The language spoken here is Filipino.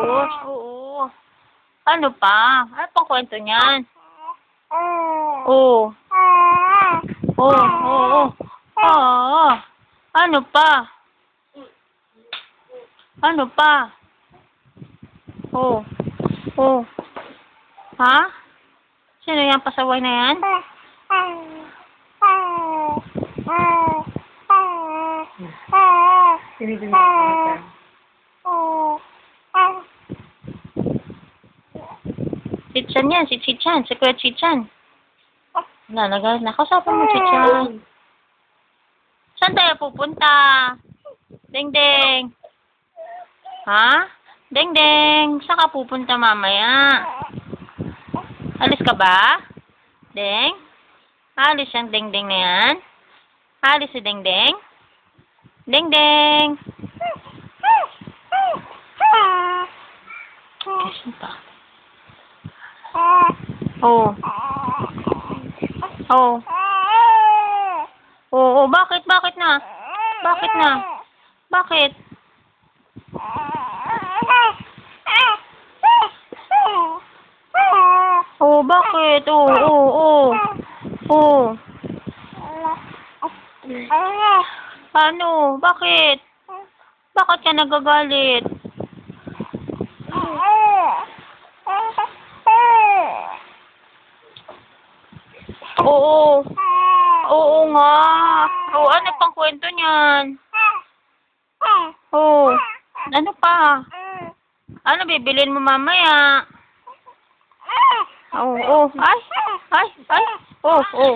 ayos. Oo. Ano pa? Ano pang kwento niyan? Oo. Oo. Oo. Ano pa? Ano pa? Oo. Oo. Ha? Sino yan? Pasaway na yan? Chichan yan, si Chichan, si Kuya Chichan. Nakausapin mo Chichan. Saan tayo pupunta? Deng-deng. Ha? Deng-deng, saan ka pupunta mamaya? Alis ka ba? Deng? Alis yung Deng-deng na yan? Alis si Deng-deng? Deng-deng! Kising pa. Oo. Oo. Oo, bakit? Bakit na? Bakit na? Bakit? Oo, bakit? Oo. Ano? Bakit? Bakit ka nagagalit? Oo. Oo nga. Oo, ano pang kwento niyan? Oo. Ano pa? Ano bibilin mo mamaya? Oo. Ay. Oo.